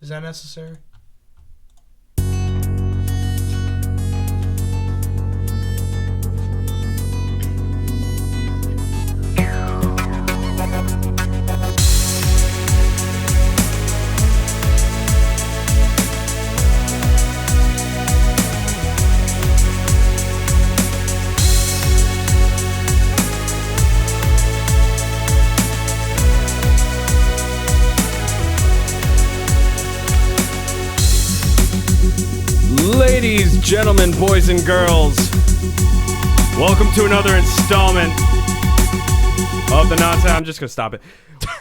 Is that necessary? Ladies, gentlemen, boys and girls, welcome to another installment of the Nonsense. I'm just going to stop it.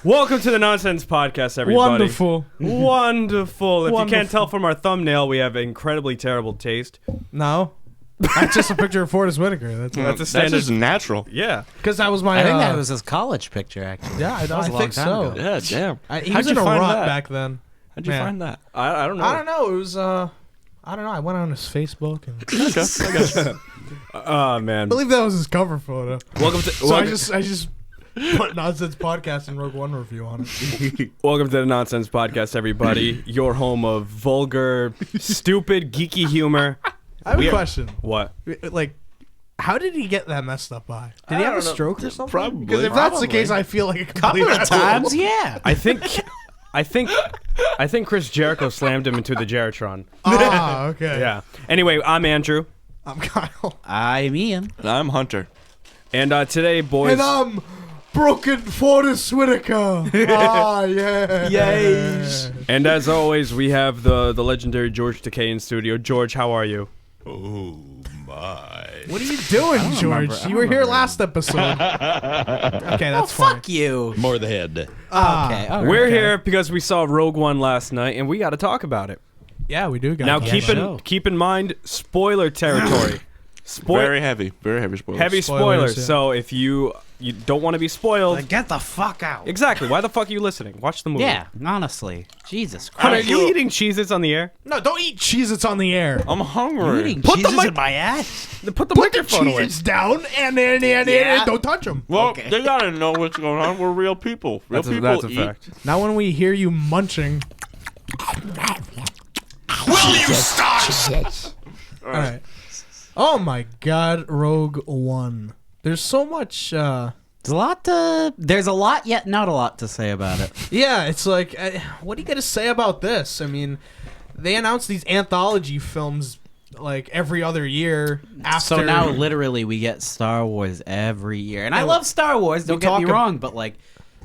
Welcome to the Nonsense Podcast, everybody. Wonderful. Wonderful. If you can't tell from our thumbnail, we have incredibly terrible taste. No. That's just a picture of Forrest Whitaker. That's a standard. That's just natural. Yeah. Because that was my... I think that was his college picture, actually. Yeah, I was a long think time so. ago. Yeah, damn. He How'd was in you a find rut that? back then. How'd you find that? I don't know. I don't know. It was... I don't know. I went on his Facebook and... Oh, man. I believe that was his cover photo. Welcome to... So I just put Nonsense Podcast and Rogue One review on it. Welcome to the Nonsense Podcast, everybody. Your home of vulgar, stupid, geeky humor. I have a question. What? Like, how did he get that messed up eye? Did he have a stroke or something? Probably. Because if that's the case, I feel like a Couple of times, yeah. I think Chris Jericho slammed him into the Geritron. Ah, okay. Yeah. Anyway, I'm Andrew. I'm Kyle. I'm Ian. And I'm Hunter. And today, boys... And I'm Broken Forrest Whitaker. Ah, yeah. Yay. And as always, we have the legendary George Takei in studio. George, how are you? Oh, my. What are you doing, George? You were here last episode. Okay, that's funny. Fuck you. More the head. Okay. All right. We're here because we saw Rogue One last night, and we got to talk about it. Yeah, we do. Now, keep in mind, spoiler territory. Very heavy spoilers. Heavy Spoilers, spoilers. yeah. So if you don't want to be spoiled... Get the fuck out. Exactly. Why the fuck are you listening? Watch the movie. Yeah, honestly. Jesus Hunter, are Christ. you eating Cheez-Its on the air? No, don't eat Cheez-Its on the air. I'm hungry. Eating Put the cheeses mic- in my ass? Put the Put the microphone away. Cheez-Its down and don't touch them. Well, Okay. they gotta know what's going on. We're real people. Real people That's a eat. fact. Now when we hear you munching... Will you stop? All right. Oh my God, Rogue One. There's so much... There's a lot, yet not a lot to say about it. Yeah, it's like, what are you going to say about this? I mean, they announced these anthology films like every other year after. So now, literally, we get Star Wars every year. And I love Star Wars, don't get me wrong, but like...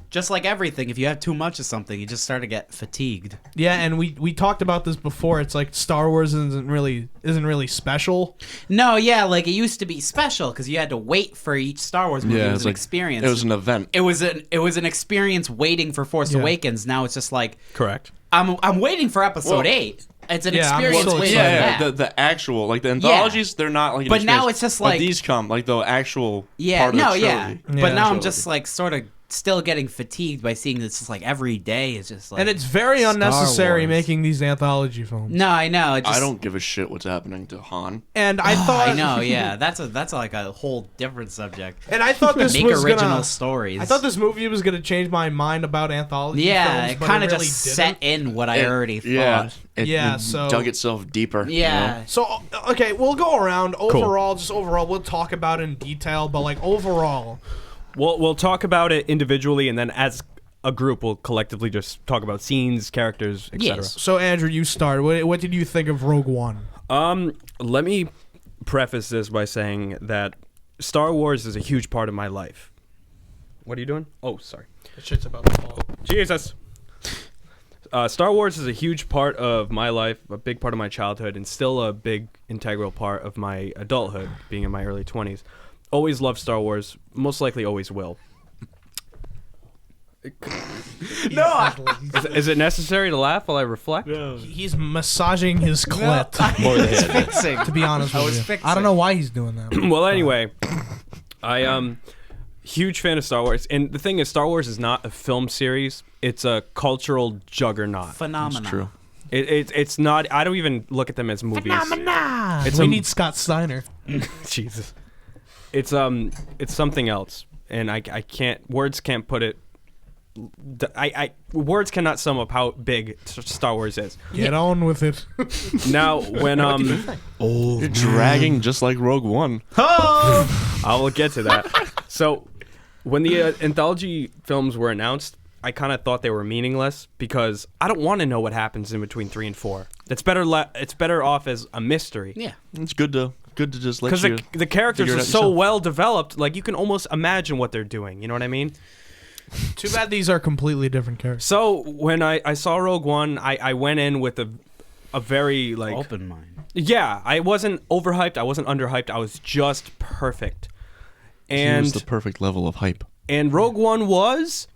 Just like everything, if you have too much of something, you just start to get fatigued. Yeah, and we talked about this before. It's like Star Wars isn't really special. No, yeah, like it used to be special because you had to wait for each Star Wars movie. Yeah, It was an experience. It was an event. It was an experience waiting for Force Awakens. Now it's just like Correct. I'm waiting for Episode 8. It's an Yeah, I'm experience so waiting excited. for that. The actual, like the anthologies, they're not like an But now experience. it's just But like- these come, like the actual Yeah, part of no, the yeah. trilogy. Yeah. But now I'm Trilogy. just like sort of still getting fatigued by seeing this. Just like every day is just like. And it's very Star unnecessary Wars. making these anthology films. No, I know. It just, I don't give a shit what's happening to Han. And I thought I know. Yeah, that's like a whole different subject. And I thought this Make was original gonna, stories. I thought this movie was gonna change my mind about anthology Yeah, films, it but kind of really just didn't. set in what I already thought. Yeah, it so- dug itself deeper. Yeah. So okay, we'll go around overall. Just overall, we'll talk about it in detail. But like overall, We'll talk about it individually, and then as a group, we'll collectively just talk about scenes, characters, etc. Yes. so Andrew, you start. What did you think of Rogue One? Let me preface this by saying that Star Wars is a huge part of my life. What are you doing? Oh, sorry. The shit's about to fall. Jesus. Star Wars is a huge part of my life, a big part of my childhood, and still a big integral part of my adulthood, being in my early 20s. Always loved Star Wars, most likely always will. No, Is it necessary to laugh while I reflect? he's massaging his clit. More than head. Fixing. To be honest with was you, fixing. I don't know why he's doing that. Well, anyway, I huge fan of Star Wars, and the thing is, Star Wars is not a film series; it's a cultural juggernaut. Phenomenon. It's true. It's not. I don't even look at them as movies. Phenomena. It's We a- need Scott Steiner. Jesus. it's something else, and I can't words can't put it. Words cannot sum up how big Star Wars is. Get on with it. Now, when You're dragging just like Rogue One. I will get to that. So, when the anthology films were announced, I kind of thought they were meaningless because I don't want to know what happens in between 3 and 4. It's better. It's better off as a mystery. Yeah, It's good to just let you. Because the characters figure it are out so yourself. well developed, like you can almost imagine what they're doing. You know what I mean? Too bad these are completely different characters. So when I saw Rogue One, I went in with a very like open mind. Yeah, I wasn't overhyped. I wasn't underhyped. I was just perfect. He was the perfect level of hype. And Rogue One was,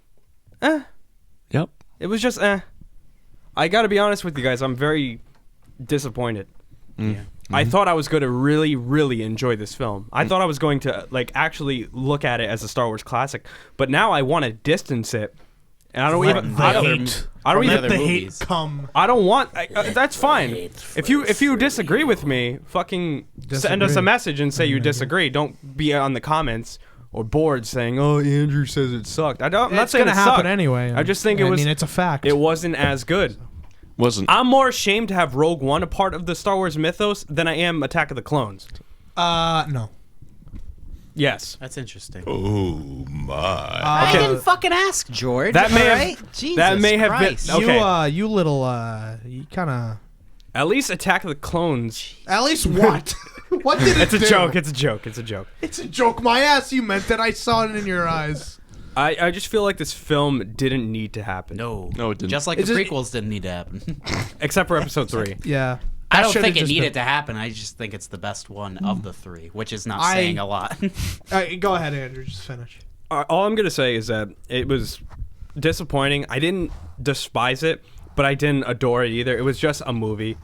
Yep. it was just I got to be honest with you guys. I'm very disappointed. Yeah. I thought I was going to really, really enjoy this film. I thought I was going to like actually look at it as a Star Wars classic, but now I want to distance it. And I don't even. I don't Let even. the movies. hate come. I don't want. That's fine. If you disagree with me, fucking send us a Disagree. message and say you disagree. Don't be on the comments or boards saying, "Oh, Andrew says it sucked." I'm not It's saying gonna it happen sucked. anyway. I just think it was. I mean, it's a fact. It wasn't as good. Wasn't. I'm more ashamed to have Rogue One a part of the Star Wars mythos than I am Attack of the Clones. No. Yes. That's interesting. Oh my! I didn't fucking ask, George. That may have- alright? Jesus that may have been- Christ. Okay. You little, you kind of. At least Attack of the Clones. At least what? What did it It's a do? joke. It's a joke. It's a joke. It's a joke. My ass. You meant it. I saw it in your eyes. I just feel like this film didn't need to happen. No, No, it didn't. Just like It's the just- prequels didn't need to happen. Except for episode 3. Yeah. I That don't should've think it just needed been- to happen. I just think it's the best one of the 3, which is not I- saying a lot. Go ahead, Andrew. Just finish. All I'm going to say is that it was disappointing. I didn't despise it, but I didn't adore it either. It was just a movie.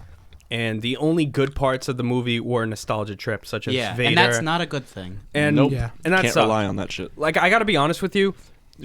And the only good parts of the movie were nostalgia trips, such as yeah, Vader. and that's not a good thing. And, Nope. Yeah. and that Can't sucked. rely on that shit. Like, I got to be honest with you.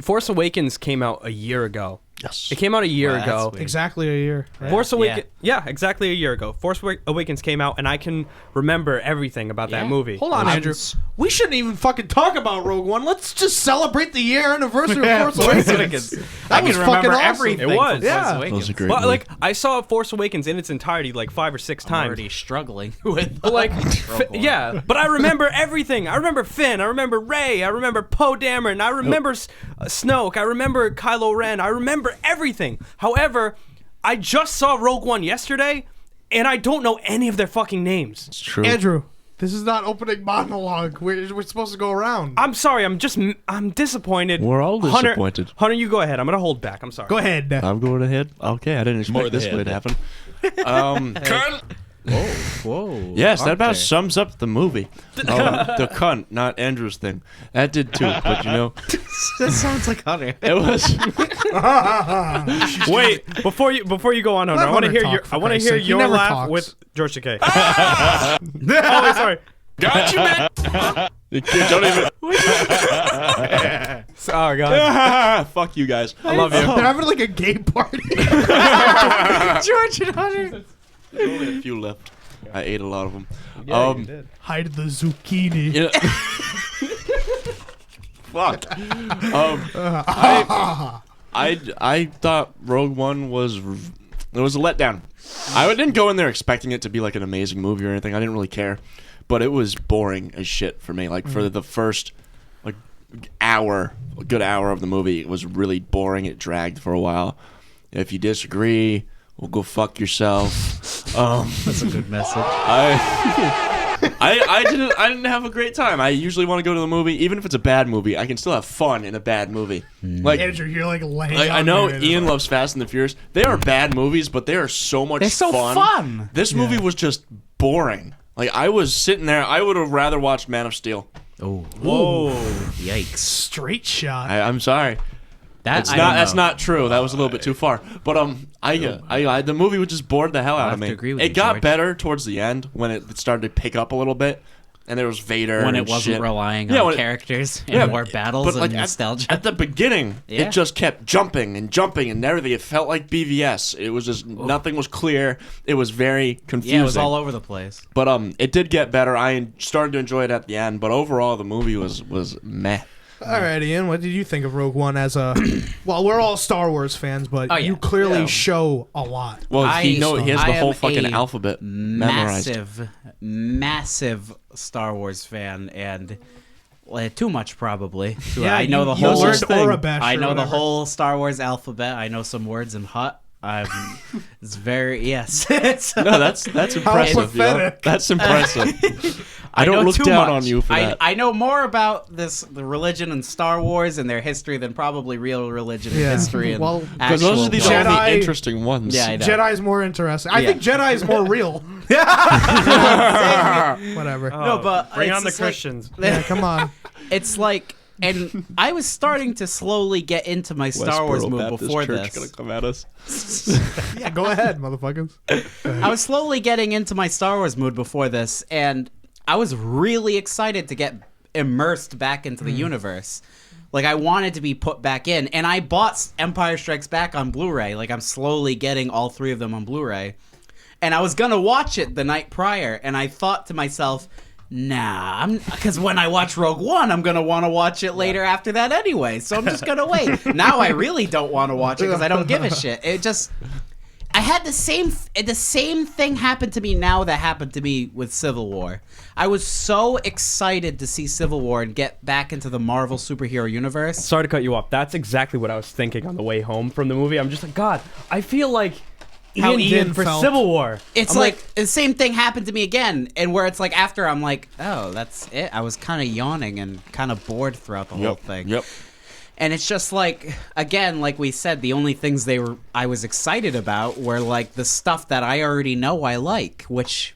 Force Awakens came out a year ago. Yes. It came out a year Wow, that's ago. weird. Exactly a year. Right? Force Awakens, yeah, exactly a year ago. Force Awakens came out, and I can remember everything about that Yeah. movie. Hold on, Andrew. We shouldn't even fucking talk about Rogue One. Let's just celebrate the year anniversary of Force Awakens. I That was can fucking remember awesome. everything. It was. from Yeah. Force Awakens. Those are great. But movie. like, I saw Force Awakens in its entirety like 5 or 6 I'm times. already struggling with. But like, Rogue One. yeah. But I remember everything. I remember Finn. I remember Rey. I remember Poe Dameron. I remember Snoke. I remember Kylo Ren. I remember everything. However, I just saw Rogue One yesterday, and I don't know any of their fucking names. It's true. Andrew, this is not opening monologue. We're supposed to go around. I'm sorry. I'm disappointed. We're all disappointed. Hunter, you go ahead. I'm gonna hold back. I'm sorry. Go ahead. I'm going ahead. Okay, I didn't More expect this the way to head. happen. Whoa. Yes, that about Okay. sums up the movie. The cunt, not Andrew's thing. That did too, but you know, That sounds like Hunter. it was. Wait, before you go on, Hunter, Let I want to Hunter hear talk, your for I want to Christ's hear sake. He your never laugh talks. with George Takei. Oh, wait, sorry. Got you, man. The kids don't even. Oh god. Fuck you guys. I love you. They're having like a gay party. George and Hunter. There's only a few left. I ate a lot of them. Hide the zucchini. Yeah. Fuck. I thought Rogue One was it was a letdown. I didn't go in there expecting it to be like an amazing movie or anything. I didn't really care, but it was boring as shit for me. Like for the first like a good hour of the movie, it was really boring. It dragged for a while. If you disagree, well, go fuck yourself. That's a good message. I didn't have a great time. I usually want to go to the movie, even if it's a bad movie. I can still have fun in a bad movie. Like Andrew, you're like laying. I on know there. Ian loves Fast and the Furious. They are bad movies, but they are so much They're so fun. This movie was just boring. Like I was sitting there, I would have rather watched Man of Steel. Oh. Whoa. Yikes. Straight shot. I'm sorry. That's That's not true. That was a little bit too far. But the movie was just bored the hell out have of me. to agree with It you, got George. better towards the end when it started to pick up a little bit. and there was Vader when and it wasn't shit. relying Yeah, on when it- characters and more battles but, and like, nostalgia. At the beginning, Yeah. it just kept jumping and jumping and everything. It felt like BVS. It was just nothing was clear. It was very confusing. Yeah, it was all over the place. But it did get better. I started to enjoy it at the end, but overall the movie was meh. All right, Ian, what did you think of Rogue One as a... Well, we're all Star Wars fans, but Oh, yeah. you clearly Yeah. show a lot. Well, he has the I whole am fucking a alphabet memorized. massive Star Wars fan, and too much probably. Yeah, I know the you whole learned Aurebesh I or know the whatever. whole Star Wars alphabet. I know some words in Hut. It's very it's, No, that's impressive. You know? pathetic. That's impressive. I know don't look too down much. on you for that. I know more about the religion and Star Wars and their history than probably real religion and Yeah. history. And Well, Because those are the Jedi- only interesting ones. Yeah, I know. Jedi's more interesting. I Yeah. think Jedi's more real. Whatever. No, but bring it's on the just like- Christians. Yeah, come on. It's like, and I was starting to slowly get into my Star Wars Westboro mood Baptist before Church this. gonna come at us. Yeah, go ahead, motherfuckers. I was slowly getting into my Star Wars mood before this, and I was really excited to get immersed back into the universe. Like, I wanted to be put back in, and I bought Empire Strikes Back on Blu-ray. Like, I'm slowly getting all three of them on Blu-ray. And I was gonna watch it the night prior, and I thought to myself, nah, because when I watch Rogue One, I'm gonna want to watch it later after that anyway. So I'm just gonna wait. Now I really don't want to watch it because I don't give a shit. It just, I had the same thing happen to me now that happened to me with Civil War. I was so excited to see Civil War and get back into the Marvel superhero universe. Sorry to cut you off. That's exactly what I was thinking on the way home from the movie. I'm just like, God, I feel like How Ian Ian did for felt. Civil War. It's I'm like the same thing happened to me again, and where it's like after I'm like, oh, that's it. I was kind of yawning and kind of bored throughout the whole thing. Yep. And it's just like, again, like we said, the only things I was excited about were like the stuff that I already know I like, which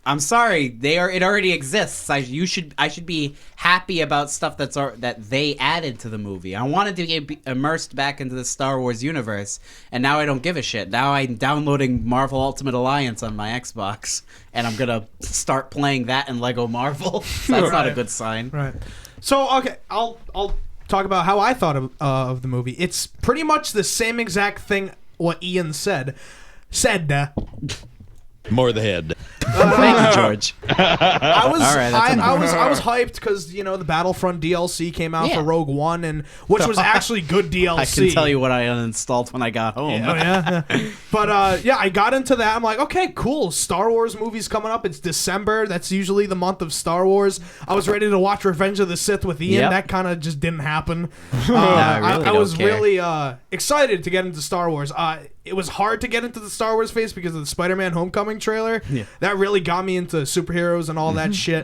I'm sorry, it already exists. I should be happy about stuff that they added to the movie. I wanted to get immersed back into the Star Wars universe, and now I don't give a shit. Now I'm downloading Marvel Ultimate Alliance on my Xbox, and I'm gonna start playing that in Lego Marvel. So that's not a good sign. Right. So, okay, I'll talk about how I thought of the movie. It's pretty much the same exact thing what Ian said. More the head. Thank you, George. I was All right, that's enough. I was hyped because the Battlefront DLC came out Yeah. for Rogue One, and which was actually good DLC. I can tell you what I uninstalled when I got home. Oh, yeah. But I got into that. I'm like, okay, cool. Star Wars movies coming up. It's December. That's usually the month of Star Wars. I was ready to watch Revenge of the Sith with Ian. Yep. That kind of just didn't happen. I really I don't was care. really excited to get into Star Wars. It was hard to get into the Star Wars phase because of the Spider-Man Homecoming trailer. Yeah. That really got me into superheroes and all that shit.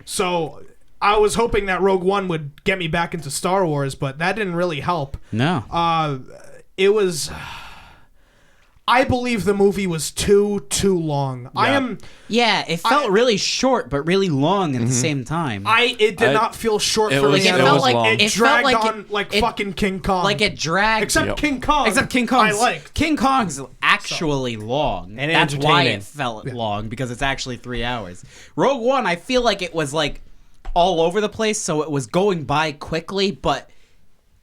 So I was hoping that Rogue One would get me back into Star Wars, but that didn't really help. No. It was... I believe the movie was too long. Yeah, it felt really short but really long at the same time. It did not feel short it for was- me it at felt all. like- It it felt dragged like on like it- fucking King Kong. like it dragged. Except Yep. King Kong. Except King Kong's. I liked. King Kong's actually long. And that's why entertaining. it felt long, because it's actually 3 hours. Rogue One, I feel like it was like all over the place, so it was going by quickly, but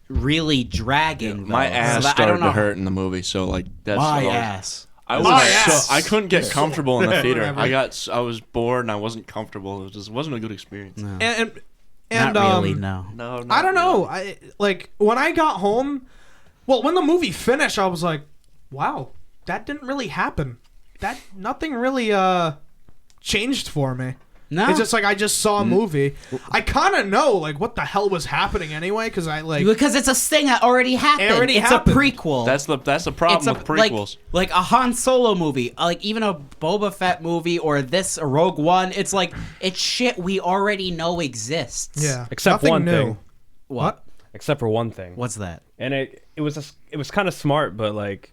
really dragging. My though. ass So that- I started don't know. to hurt in the movie, so like that's My what ass. I was My ass. so I couldn't get comfortable in the theater. Whatever. I was bored and I wasn't comfortable. It wasn't a good experience. and Not really, no. No, I don't know. really. When I got home, well, when the movie finished, I was like, wow, that didn't really happen. Nothing really changed for me. No. It's just like I just saw a movie. I kind of know like what the hell was happening anyway because I like Because it's a thing that already happened. It already it's happened. a prequel. That's the problem with prequels. Like a Han Solo movie, like even a Boba Fett movie, or a Rogue One. It's like it's shit we already know exists. yeah, Except nothing one new. thing. What? Except for one thing. What's that? And it was kind of smart, but like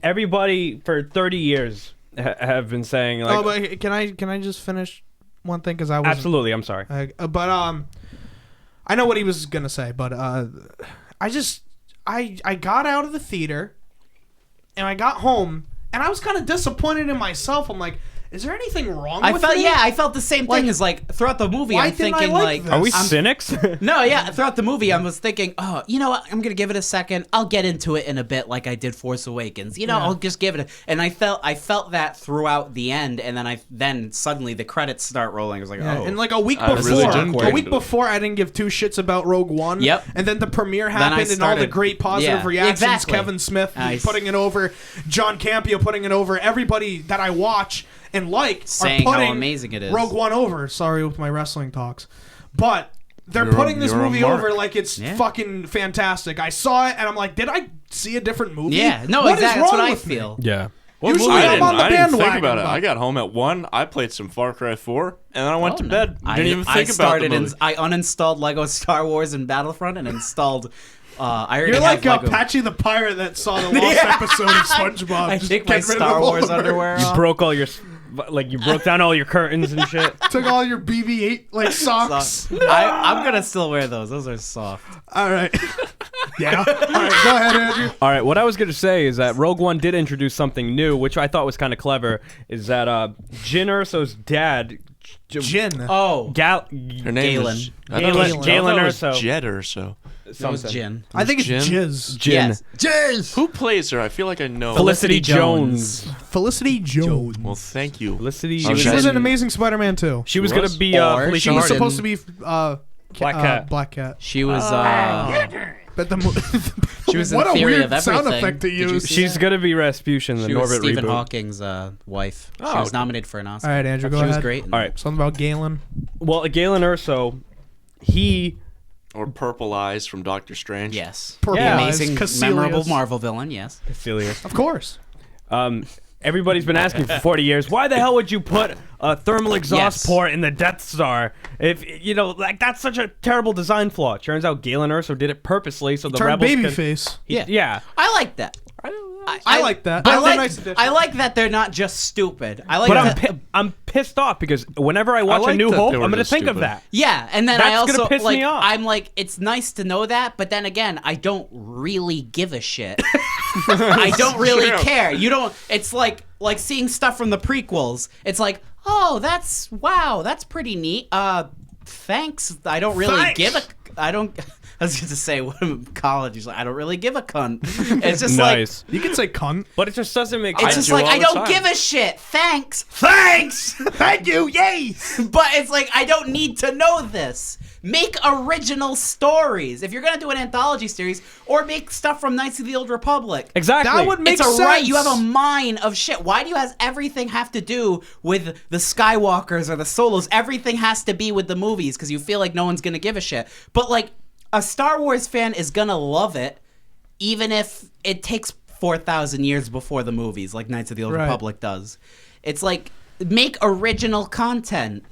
everybody for 30 years have been saying like, Oh, but can I just finish one thing because I was absolutely, I'm sorry. But I know what he was gonna say, but I got out of the theater and I got home and I was kind of disappointed in myself. I'm like, is there anything wrong I with felt me? I felt the same thing as like throughout the movie. why I'm didn't I thinking like like, this? Are we I'm- cynics? No, yeah. Throughout the movie, I was thinking, oh, you know what? I'm gonna give it a second. I'll get into it in a bit, like I did Force Awakens. You know, Yeah. I'll just give it. And I felt that throughout the end, and then suddenly the credits start rolling. I was like, oh. And like a week I before, really didn't get into it. I didn't give two shits about Rogue One. Yep. And then the premiere I happened, and all the started- great positive yeah, reactions. exactly. Kevin Smith Nice. putting it over, John Campea putting it over. Everybody that I watch and like Saying are how putting amazing it is. Rogue One over. Sorry with my wrestling talks, but they're You're putting this a movie mark. over like it's Yeah. fucking fantastic. I saw it and I'm like, did I see a different movie? Yeah, no, What is exactly. That's wrong what I with me? feel. Yeah. Usually I I'm on the didn't think bandwagon, about it. but- I got home at 1. I played some Far Cry 4, and then I went to bed. I Didn't even think I about the started movie. I uninstalled Lego Star Wars and Battlefront and installed. I already You're have like Lego. Patchy the pirate that saw the lost episode of SpongeBob. I Just take my get rid of Star all Wars of her. underwear You off. broke all your, you broke down all your curtains and shit. Took all your BB-8 like socks. I'm gonna still wear those. Those are soft. All right. Yeah. All right. Go ahead, Andrew. All right, what I was going to say is that Rogue One did introduce something new, which I thought was kind of clever, is that Jyn Erso's dad... Jin. Oh, Gal... Her name Galen. is I thought it was- Galen. I thought Galen it was Erso. Jed Erso. that was Jin. I think it's Jin? Jizz. Jyn. Yes. Who plays her? I feel like I know. Felicity Jones. Felicity Jones. Well, thank you. Felicity... She was She was in- in Amazing Spider-Man 2. She was She going was? to be Or Felicia She was Harden. supposed to be Black Cat. Black Cat. She was. But the She was in what a Theory weird of sound Everything. effect to Did you use. see She's that? going to be Rasputin in the She was Norbit Stephen reboot. Hawking's wife. She Oh. was nominated for an Oscar. All right, Andrew, go She was ahead. great. All right. Something about Galen. Well, Galen Erso, he... Or Purple Eyes from Doctor Strange. Yes. Purple Yeah. Eyes, Amazing, Caecilius. memorable Marvel villain. Yes. Cecilius. Of course. Everybody's been asking for 40 years, why the hell would you put a thermal exhaust Yes. port in the Death Star? If you know, like that's such a terrible design flaw. Turns out Galen Erso did it purposely so the Turn rebels could- babyface. Yeah. Yeah. I like that. I like that. I That's a like, nice addition. I like that they're not just stupid. I like But that. I'm pissed off because whenever I watch A like New that Hope, they were I'm gonna just think of stupid. that. Yeah, and then That's I also gonna piss like me off. I'm like it's nice to know that, but then again, I don't really give a shit. I don't really True. care. You don't it's like seeing stuff from the prequels. It's like, "Oh, that's pretty neat. Thanks. I don't really Thanks. give a I don't I was going to say when I'm in college, he's like, I don't really give a cunt. It's just Nice. You can say cunt. But it just doesn't make like sense. it's just do like all I the don't time. give a shit. Thanks. Thanks. Thank you. Yay. But it's like, I don't need to know this. Make original stories. If you're going to do an anthology series, or make stuff from Knights of the Old Republic. Exactly. That would make It's a sense. right. You have a mine of shit. Why do you have everything have to do with the Skywalkers or the Solos? Everything has to be with the movies because you feel like no one's going to give a shit. But like, a Star Wars fan is going to love it, even if it takes 4,000 years before the movies, like Knights of the Old Right. Republic does. It's like, make original content.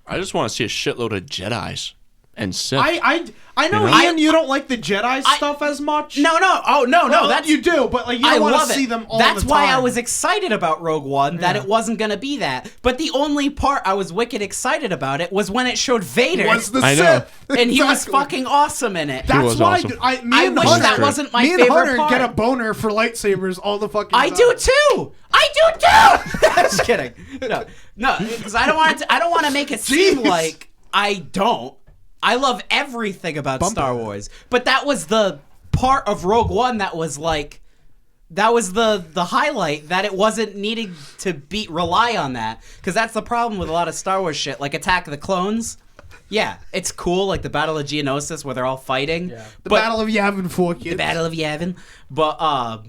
I just want to see a shitload of Jedis and Sith. I know, You know? Ian, you don't like the Jedi stuff as much. No. Oh, no. No, That's you do, but like you I don't want love to it. see them all That's the why time. I was excited about Rogue One, that Yeah. it wasn't going to be that. But the only part I was wicked excited about it was when it showed Vader. Was the I know. Sith. and he was Exactly. fucking awesome in it. That's was why awesome. me I and wish Hunter, that wasn't my me and favorite Hunter part. get a boner for lightsabers all the fucking I time. do too. I do too. Just kidding. No, because I don't want to make it seem Jeez. like I don't. I love everything about Bump Star it. Wars, but that was the part of Rogue One that was like, that was the highlight, that it wasn't needing to rely on that, because that's the problem with a lot of Star Wars shit, like Attack of the Clones. Yeah, it's cool, like the Battle of Geonosis where they're all fighting. The but- Battle of Yavin 4 kids. the Battle of Yavin. But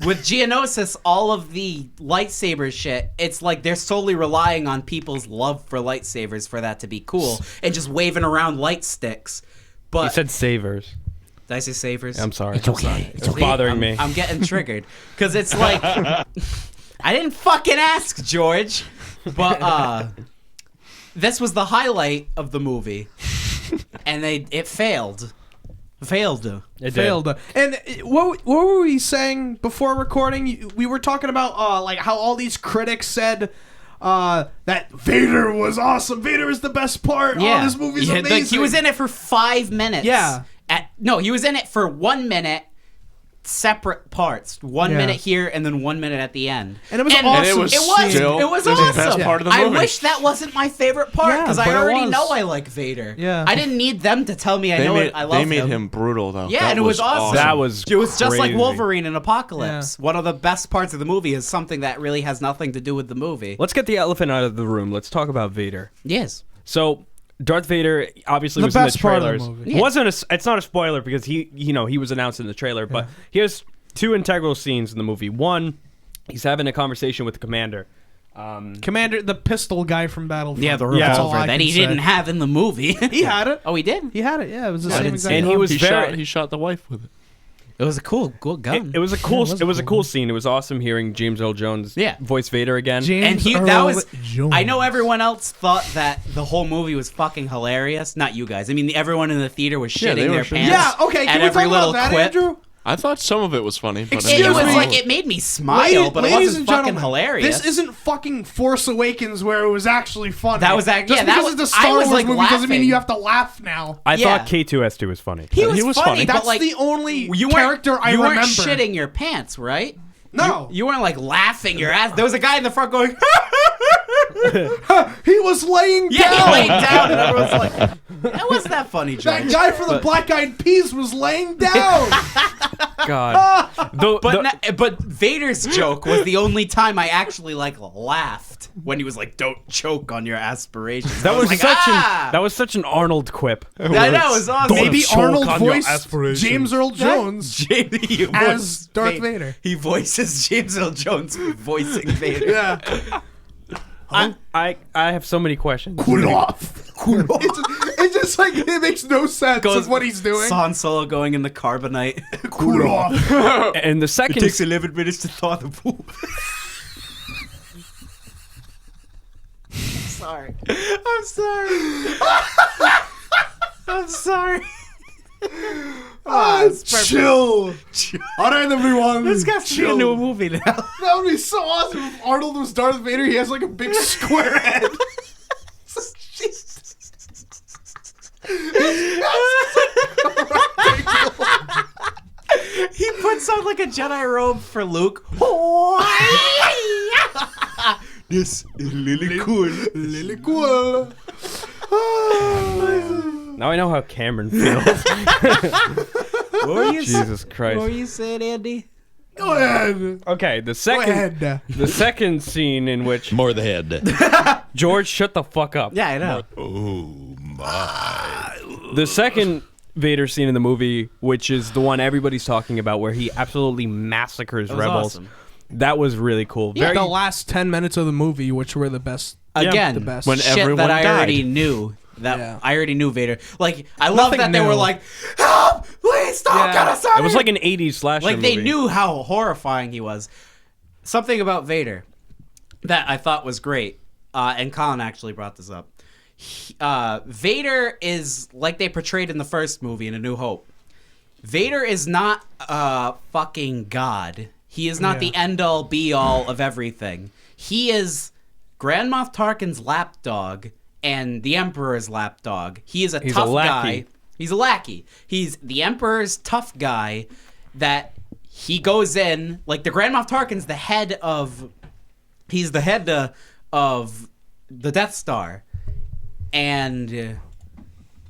with Geonosis, all of the lightsaber shit, it's like they're solely relying on people's love for lightsabers for that to be cool, and just waving around light sticks. But You said savers. did I say sabers? I'm sorry. It's okay. It's bothering I'm, me. I'm getting triggered because it's like I didn't fucking ask, George. But this was the highlight of the movie, and it failed. Failed. It did. Failed. And what were we saying before recording? We were talking about like how all these critics said that Vader was awesome. Vader is the best part. Yeah, Oh, this movie's yeah, amazing. he was in it for 5 minutes. Yeah. No, he was in it for 1 minute. separate parts. 1 Yeah. minute here and then 1 minute at the end. And it was awesome. And it was still It was the awesome. best part of the I movie. wish that wasn't my favorite part Yeah, because I but it already was. know I like Vader. Yeah. I didn't need them to tell me I They know made, it. I love they made him brutal though. Yeah, That and it was awesome. That was It was just like crazy. Wolverine in Apocalypse. One of the best parts of the movie is something that really has nothing to do with the movie. Let's get the elephant out of the room. Let's talk about Vader. Yes. So Darth Vader obviously The was in the best part of the trailers. movie. Yeah. It's not a spoiler because he was announced in the trailer. But here's two integral scenes in the movie. One, he's having a conversation with the commander. Commander, the pistol guy from Battlefront. Yeah, the Yeah. That's all revolver I that can he say. didn't have in the movie. He had it. Oh, he did? He had it. Yeah, it was the I same didn't exact. see it. And he was he very. shot the wife with it. It was a cool gun. It was a cool. it It was was a a cool cool scene. It was awesome hearing James Earl Jones Yeah. voice Vader again. James And that Earl was. Jones. I know everyone else thought that the whole movie was fucking hilarious. Not you guys. I mean, everyone in the theater was Yeah, shitting they were their shitting. pants. Yeah. Okay. at Can we every talk little about that, quip. Andrew? I thought some of it was funny, but Excuse It was me. like it made me smile, but it Ladies wasn't and fucking gentlemen, hilarious. This isn't fucking Force Awakens where it was actually funny. That was Just yeah, that because was- it's a I Star was, Wars like, movie doesn't mean laughing. you have to laugh now. I Yeah. thought K2S2 was funny. He was, was funny, funny. but That's like the only you weren't- character I you remember. weren't shitting your pants, right? No, You weren't like laughing your ass. There was a guy in the front going, he was laying yeah, he down. laid down, and everyone's like, that wasn't that funny, Joe. That guy from the Black Eyed Peas was laying down. God. But Vader's joke was the only time I actually like laughed when he was like, "Don't choke on your aspirations." That I was like, such an Arnold quip. that was awesome. Maybe choke Arnold on your voiced aspirations. James Earl Jones He as voiced Darth Vader. He voices James Earl Jones voicing Vader. Yeah. I have so many questions. Cool off. It's just like it makes no sense of what he's doing. Han Solo going in the carbonite. Cool off. And the second 11 minutes to thaw the poop. Sorry. I'm sorry. I'm sorry. It's chill. All right, everyone. This guy's chill. into a movie now. That would be so awesome if Arnold was Darth Vader. He has like a big square head. He puts on like a Jedi robe for Luke. This is really cool. Really cool. now I know how Cameron feels. What were you Jesus What were Christ. you saying, Andy? Go ahead. Okay, Go ahead. the second scene in which More the head. George, shut the fuck up. Yeah, I know. Oh my. The second Vader scene in the movie, which is the one everybody's talking about, where he absolutely massacres was rebels. awesome. That was really cool. Yeah, Very, The last 10 minutes of the movie, which were the best. Again, the best. When shit everyone that I died. already knew. That Yeah. I already knew Vader. Like I love Nothing that they new. were like, "Help! Please stop! Get us out!" it was like an 80s slasher like they movie. knew how horrifying he was. Something about Vader that I thought was great, and Colin actually brought this up. Vader is like they portrayed in the first movie in A New Hope. Vader is not a fucking god. He is not the end all be all of everything. He is Grand Moff Tarkin's lapdog and the Emperor's lapdog. He is a He's tough a lackey. guy. He's a lackey. He's the Emperor's tough guy that he goes in, like the Grand Moff Tarkin's the head of of the Death Star. And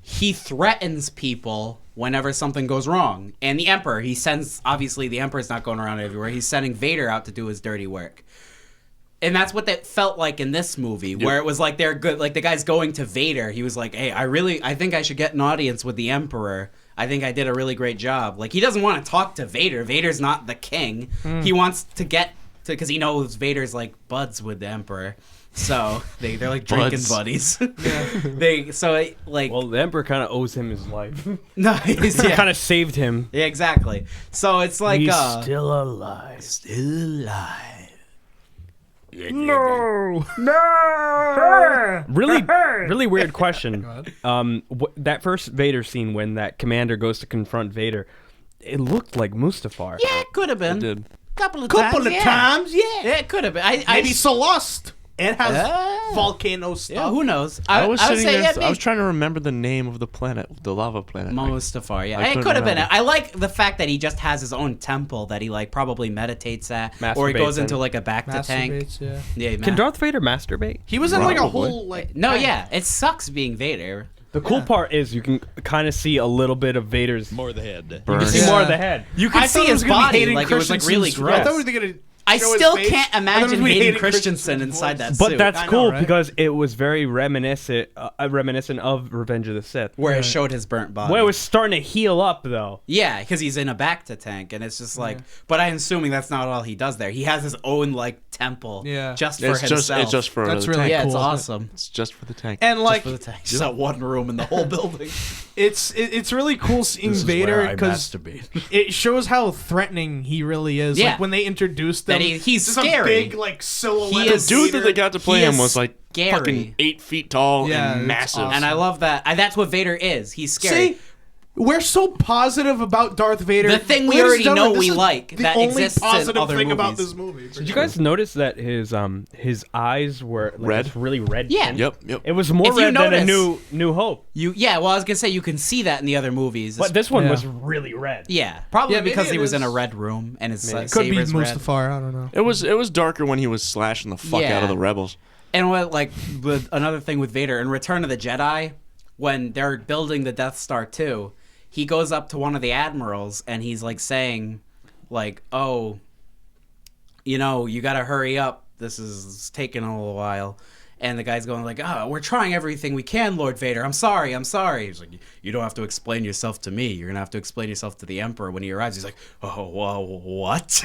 he threatens people whenever something goes wrong. And the Emperor, he sends, obviously the Emperor's not going around everywhere. He's sending Vader out to do his dirty work. And that's what that felt like in this movie, where it was like they're good, like the guy's going to Vader. He was like, hey, I think I should get an audience with the Emperor. I think I did a really great job. Like, he doesn't want to talk to Vader. Vader's not the king. He wants to get to, because he knows Vader's like buds with the Emperor. So they're like drinking buddies. Well, the Emperor kind of owes him his life. No, he's Kind of saved him. yeah, exactly. So it's like He's still alive. still alive. Really weird question. That first Vader scene when that commander goes to confront Vader, it looked like Mustafar. Yeah, it could have been. It did. Couple of Couple times, of times, yeah. Yeah, it could have been. Maybe Celeste. It has volcano stuff. Yeah, who knows? I was would sitting say there. I was trying to remember the name of the planet, the lava planet. Mustafar, yeah. I It couldn't could have been. remember. I like the fact that he just has his own temple that he like probably meditates at, or he goes Masturbates into in. like a bacta tank. Masturbates, yeah. Yeah, Can Darth Vader masturbate? He was in like a Probably. whole like. No, tank. yeah, it sucks being Vader. The cool part is you can kind of see a little bit of Vader's. More of the head. You Burn. can see Yeah. more of the head. You I see his body, like, it was, like, really I gross. thought we were gonna. I show his still face. can't I thought we imagine were Hayden hating Christensen Christensen's inside voice. that But suit. that's I know, cool right? because it was very reminiscent of Revenge of the Sith. where it showed his burnt body. Where it was starting to heal up though. Yeah, because he's in a bacta tank, and it's just like. But I'm assuming that's not all he does there. He has his own like temple, Yeah. just for It's himself. just, it's just for That's the really tank. yeah, it's cool. awesome. It's just for the tank. And like, For the tank. Just that one room in the whole building. it's really cool seeing Vader because it shows how threatening he really is. Yeah. Like when they introduced them, That he's just a scary. big like silhouette. He of is- The dude that Vader. they got to play He him is was like scary. fucking 8 feet tall Yeah, and it's massive. awesome. And I love that. That's what Vader is. He's scary. See, we're so positive about Darth Vader. The thing we Ladies and already gentlemen, know this we is like the that only exists in positive other thing about movies. this movie. Did you guys notice that his eyes were like Red? this really red? Yeah. tint? Yep. It was more If you red than a notice- New Hope, Well, I was gonna say you can see that in the other movies. but this one Yeah. was really red. yeah, probably Yeah, maybe because it he was in a is. red room and his Could be saber's red. Mustafar. I don't know. It was darker when he was slashing the fuck Yeah. out of the rebels. And what like with another thing with Vader in Return of the Jedi, when they're building the Death Star 2, he goes up to one of the admirals and he's like saying, like, "Oh, you know, you got to hurry up. This is taking a little while." And the guy's going like, "Oh, we're trying everything we can, Lord Vader. I'm sorry. He's like, "You don't have to explain yourself to me. You're gonna have to explain yourself to the Emperor when he arrives." He's like, "Oh, well, what?"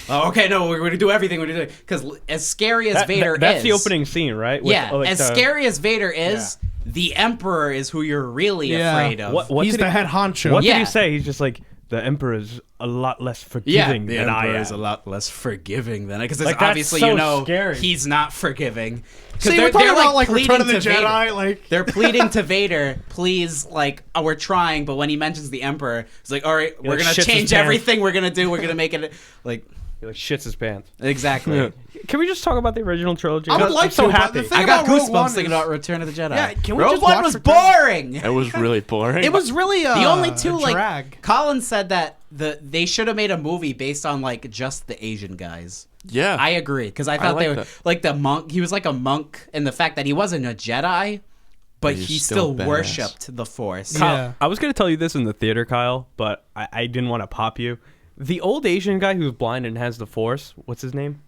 "Oh, okay, no, we're gonna do everything. We're gonna do." Because as scary as Vader that's is, the opening scene, right? With, yeah, like, as the- scary as Vader is, the Emperor is who you're really Yeah. afraid of. What He's did the he, head honcho. What Yeah. did he say? He's just like, the Emperor is a lot less Yeah, forgiving the than I Emperor am. is a lot less forgiving than because Like, that's obviously so you know scary. he's not forgiving. 'Cause See, we're talking about like pleading Return of the to Vader. Jedi. Like They're pleading to Vader, please, like, oh, we're trying, but when he mentions the Emperor, it's like, all right, we're like, gonna shits his change pants. everything we're gonna do. We're gonna make it like He like shits his pants. exactly. Can we just talk about the original trilogy? I would I'm like so to, but happy. the thing I got about Rogue One goosebumps thinking is- about Return of the Jedi. Yeah, can we Rogue just One watch was Return- boring. It was really boring. It was really The only two a like drag. Colin said that they should have made a movie based on like just the Asian guys. yeah. I agree because I thought like they were that. like the monk. He was like a monk, and the fact that he wasn't a Jedi, but He's he still still badass. worshipped the Force. Kyle, Yeah. I was gonna tell you this in the theater, Kyle, but I didn't want to pop you. The old Asian guy who's blind and has the Force. What's his name?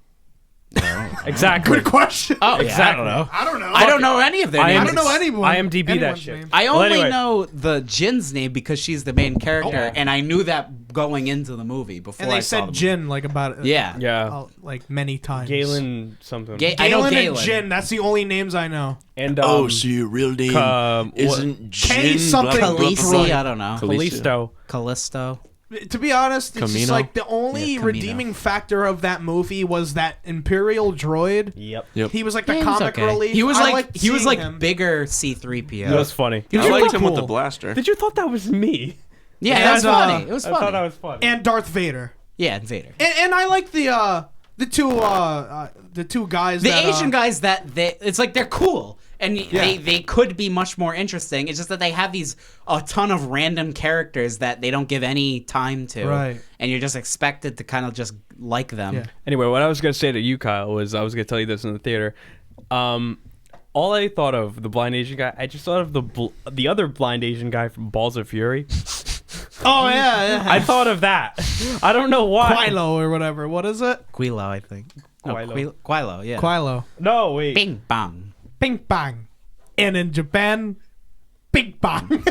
Exactly. Good question. Oh, yeah, Exactly. I don't know. I don't know. I don't know any of their I names. I don't know anyone. IMDb that anyone's shit. name. I Well, only anyway. know the Jin's name because she's the main character, Oh. and I knew that going into the movie before And I they saw the said movie. Jin like about it. Yeah. Yeah. Like many times. Galen something. I know Galen and Galen. Jin. That's the only names I know. And oh, so your real name isn't K Jin something. blah, blah, blah, Khaleesi, blah. I don't know. Callisto. Callisto. To be honest, it's just Camino? like the only Yeah, Camino. redeeming factor of that movie was that Imperial droid. Yep. Yep. He was like the Yeah, he was comic okay. relief. He was I like liked he was seeing like him. bigger C-3PO. That was funny. I was liked really him with the cool. blaster. Did you thought that was me? Yeah, And, it was funny. It was I funny. thought that was funny. and Darth Vader. Yeah, and Vader. And I like the two guys. The that, Asian guys that it's like they're cool and they could be much more interesting. It's just that they have a ton of random characters that they don't give any time to, Right. and you're just expected to kind of just like them. Yeah. Anyway, what I was gonna say to you, Kyle, was I was gonna tell you this in the theater. All I thought of the blind Asian guy, I just thought of the other blind Asian guy from Balls of Fury. Oh yeah, I thought of that. I don't know why. Quilo or whatever. What is it? Quilo, I think. No, Quilo. Quilo, yeah. Quilo. No, wait. Bing bang. Bing bang. And in Japan, bing bang.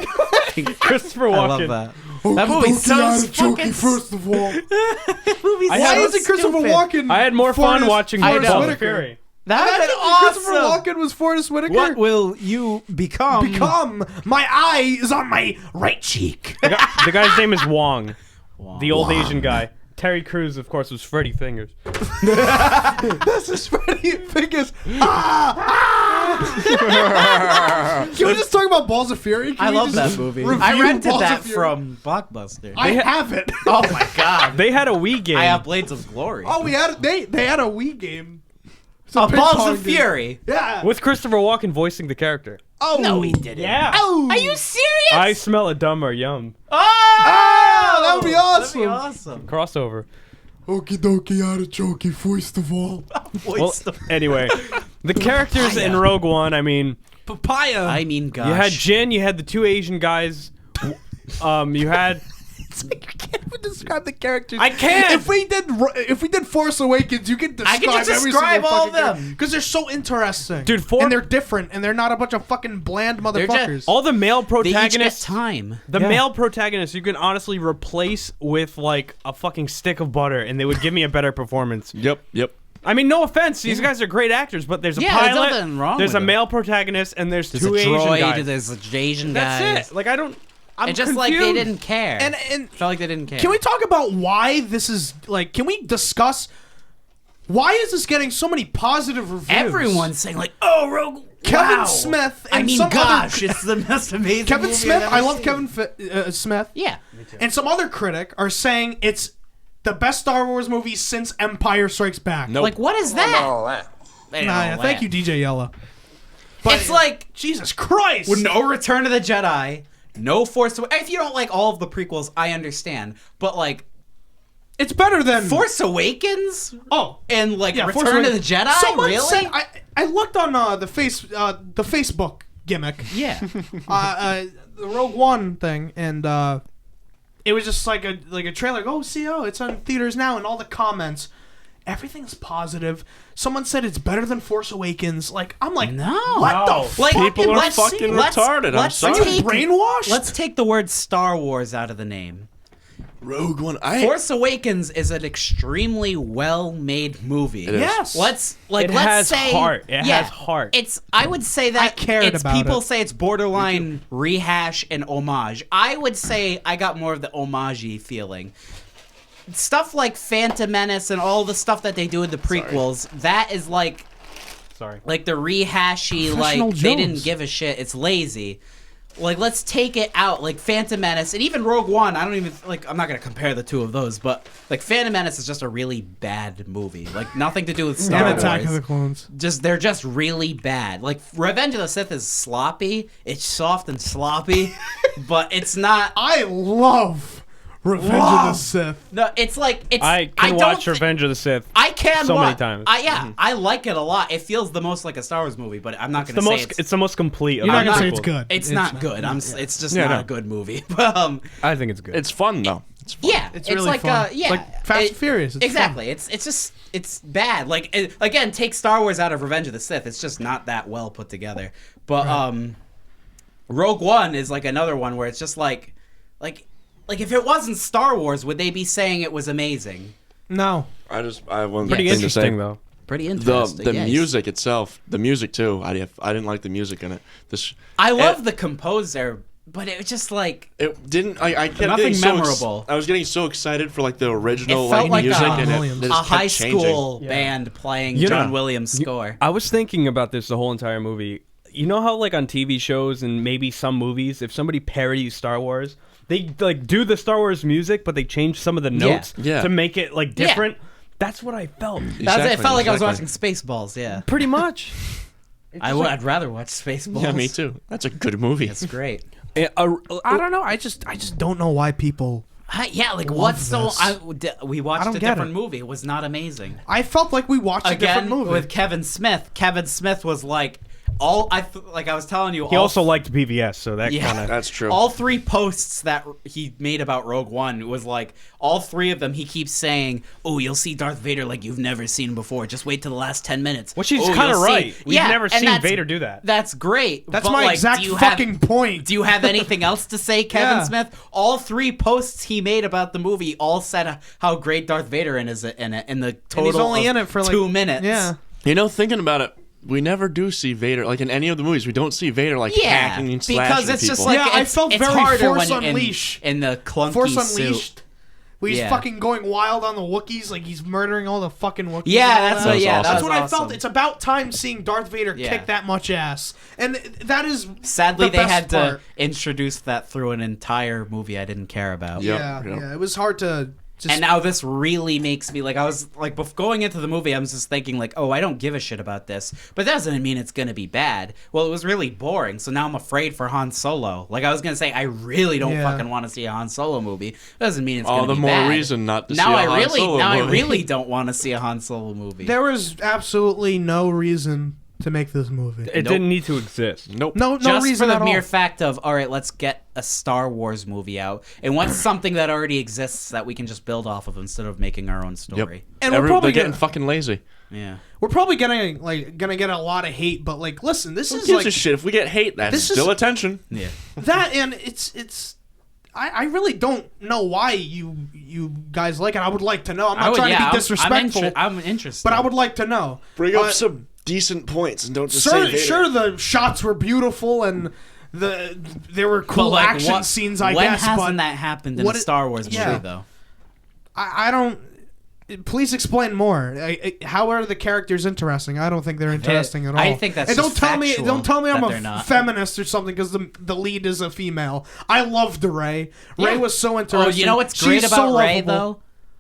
Christopher I Walken. love that. That movie's so fucking first of all. movie's Why so is it Christopher stupid. Walken? I had more fun Forrest- watching I Balls know. of Fury. That would have Imagine been if Christopher awesome. Walken was Forrest Whitaker. What will you become? become? My eye is on my right cheek. The guy's name is Wong. Wow. The old Asian guy. Terry Crews, of course, was Freddy Fingers. This is Freddy Fingers. Can we just talk about Balls of Fury? Can I we love just that movie. review I rented Balls that of Fury? from Blockbuster. I have it. Oh my god. They had a Wii game. I have Blades of Glory. Oh, they had a Wii game. Balls of Fury. Yeah. With Christopher Walken voicing the character. Oh No, he didn't. Yeah. Oh, are you serious? I smell a dumb or yum. Oh, that would be awesome. That'd be awesome. Crossover. Okie dokie artichoke, first of all. Well, anyway, the characters in Rogue One, I mean, Papaya. I mean, gosh. you had Jin, you had the two Asian guys. You had... It's like you can't even describe the characters. I can! If we did Force Awakens, you could describe just every describe single all fucking of them. because they're so interesting, Dude, and they're different, and they're not a bunch of fucking bland motherfuckers. All the male They each get protagonists... time. The male protagonists you can honestly replace with like a fucking stick of butter and they would give me a better performance. Yep. I mean, no offense, these guys are great actors, but there's a Yeah, there's pilot, nothing wrong there's with a them. male protagonist, and there's There's two a Asian droid. guys. There's Asian That's guys. it. Like I'm It's just confused. like they didn't care. and felt like they didn't care. can we talk about why this is like? Can we discuss why is this getting so many positive reviews? Everyone's saying like, "Oh, Rogue." Kevin wow. Smith and I mean, some gosh, other it's the most amazing. Kevin movie Smith. I've I ever love seen. Kevin Smith. Yeah. And some other critic are saying it's the best Star Wars movie since Empire Strikes Back. Nope. Like, what is that? Thank you, DJ Yella. But It's like Jesus Christ. with no Return of the Jedi, no Force Awakens. If you don't like all of the prequels, I understand. But like It's better than Force Awakens Oh, and like yeah, Force Return of the Awakens. Jedi. Someone Really? said I looked on the Facebook gimmick, yeah. the Rogue One thing, and it was just like a trailer. It's on theaters now, and all the comments, everything's positive. Someone said it's better than Force Awakens. Like I'm like, No. what the Like, fuck? People are let's- fucking let's- retarded. I'm let's sorry. Are you take- brainwashed? Let's take the word Star Wars out of the name. Rogue One. Force Awakens is an extremely well-made movie. It is. Yes. Let's It has say heart. It has heart. I would say that I cared it's about people it. say it's borderline rehash and homage. I would say I got more of the homage-y feeling. Stuff like Phantom Menace and all the stuff that they do in the prequels, that is like Sorry. the rehashy, like Professional they Jones. didn't give a shit. It's lazy. Like, let's take it out. Like Phantom Menace and even Rogue One. I don't even like. I'm not gonna compare the two of those, but like Phantom Menace is just a really bad movie. Like nothing to do with Star and Wars. Attack of the Clones. They're just really bad. Like Revenge of the Sith is sloppy. It's soft and sloppy, but it's not. I love Revenge of the Sith. No, it's like it's. I can don't watch thi- Revenge of the Sith. I can so many watch. times. I like it a lot. It feels the most like a Star Wars movie, but I'm not the gonna say most. It's the most complete. Of You're not the gonna say prequels. it's good. It's not good. It's just Yeah, not no. a good movie. But I think it's good. It's fun though. It's fun. yeah, It's really fun. yeah, It's like Fast and Furious. It's exactly. It's just it's bad. Like again, take Star Wars out of Revenge of the Sith. It's just not that well put together. But Rogue One is like another one where it's just like if it wasn't Star Wars, would they be saying it was amazing? No. I have one pretty thing to say. interesting though. Pretty The interesting. the yes. music itself, the music too. I didn't like the music in it. I love the composer, but it was just like It didn't. I kept Nothing getting so memorable. I was getting so excited for like the original It felt like music, a- and Williams. it a just high kept changing. school band playing You John know- Williams' score. I was thinking about this the whole entire movie. You know how like on TV shows and maybe some movies, if somebody parodies Star Wars, they like do the Star Wars music, but they change some of the notes Yeah. to make it like different. That's what I felt. It felt like I was exactly. watching Spaceballs. Yeah, Pretty much. I'd rather watch Spaceballs. Yeah, me too. That's a good movie. It's great. I don't know. I just don't know why people. Yeah, like Love what's so? this. We watched don't a get different it. movie. It was not amazing. I felt like we watched a Again different movie. with Kevin Smith. Kevin Smith was like like I was telling you. He also liked BVS, so that Yeah. kind of. That's true. All three posts that he made about Rogue One was like all three of them. He keeps saying, "Oh, you'll see Darth Vader like you've never seen before. Just wait till the last 10 minutes." Which he's "Oh, kind of you'll see." right. We've Yeah, never and seen that's- Vader do that. That's great. That's but, my like, exact do you fucking have, point. Do you have anything else to say, Kevin Yeah. Smith? All three posts he made about the movie all said how great Darth Vader is in it in the total. and he's only of in it for like 2 minutes. Yeah. You know, thinking about it, we never do see Vader like in any of the movies. We don't see Vader like Yeah, hacking and because slashing it's people. just like Yeah, I it's, felt it's very harder Force when Unleashed. in the clunky Force suit. Unleashed. Where he's Yeah. fucking going wild on the Wookiees, like he's murdering all the fucking Wookiees. Yeah, and all that's that. what. Yeah, awesome. That's that what was I felt. awesome. It's about time seeing Darth Vader Yeah. kick that much ass, and that is Sadly, the they best had to part. introduce that through an entire movie I didn't care about. Yep, Yeah, yep. yeah. It was hard to And now this really makes me like, I was like, going into the movie, I was just thinking like, oh, I don't give a shit about this, but that doesn't mean it's gonna be bad. Well, it was really boring, so now I'm afraid for Han Solo. Like I was gonna say, I really don't fucking want to see a Han Solo movie. That doesn't mean it's gonna be bad. All the more reason not to see a Han Solo movie. Now I really don't want to see a Han Solo movie. There was absolutely no reason to make this movie. It didn't need to exist. Nope. No Just reason for the at mere all. fact of, all right, let's get a Star Wars movie out. And what's something that already exists that we can just build off of instead of making our own story? Yep. And we're probably they're getting fucking lazy. Yeah. We're probably gonna get a lot of hate, but like, listen, this Who is gives like a shit? If we get hate, that's This is- still attention. Yeah. that, and it's. I really don't know why you guys like it. I would like to know. I'm not trying to be disrespectful, I'm interested. but I would like to know. Bring up some decent points and don't just say Sure, Vader. sure, the shots were beautiful and there were But, cool like, action scenes. I when guess, hasn't but that happened in a what it- Star Wars movie, yeah. though? I don't. Please explain more. How are the characters interesting? I don't think they're interesting at all. I think that's and don't just tell me. factual Don't tell me I'm that they're a not. feminist or something because the lead is a female. I loved Rey. Rey Yeah. was so Oh, interesting. you know what's She's great so about Rey, lovable. though?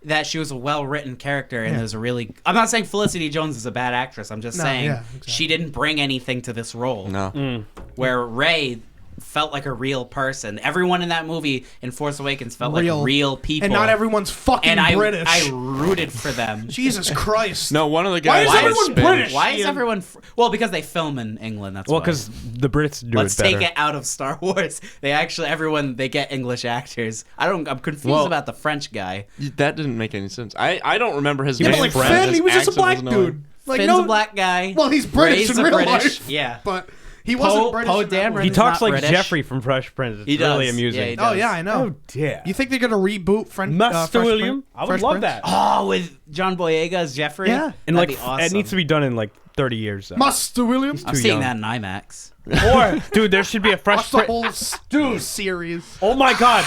That she was a well-written character, and Yeah. there's a really... I'm not saying Felicity Jones is a bad actress. I'm just No, saying yeah, exactly. she didn't bring anything to this role. No. Where Rey felt like a real person. Everyone in that movie in Force Awakens felt Real. like real people. And not everyone's fucking And I British. rooted for them. Jesus Christ. No, one of the Why guys is was everyone Spanish. British? Why is Ian. everyone... Well, because they film in England, that's Well, why. because the Brits do Let's it better. take it out of Star Wars. They actually, they get English actors. I'm confused Well- about the French guy. That didn't make any sense. I don't remember his Yeah, name. but like Brand, Finn, his he was just a accent black wasn't annoying. dude. Like Finn's a black guy. Well, he's British Rey's in a real British. life. Yeah. But he wasn't British. Poe in that Dameron movie. He is talks not like British. Jeffrey from Fresh Prince. It's He does. really Yeah, amusing. he does. Oh yeah, I know. Yeah. You think they're gonna reboot Master Fresh William? Prince? I would Fresh love Prince? that. Oh, with John Boyega as Jeffrey? Yeah. And That'd like, be awesome. it needs to be done in like 30 years. Though. Master William. I'm too seeing young. that in IMAX. Or, dude, there should be a Fresh Watch the Prince. whole series. Oh my God!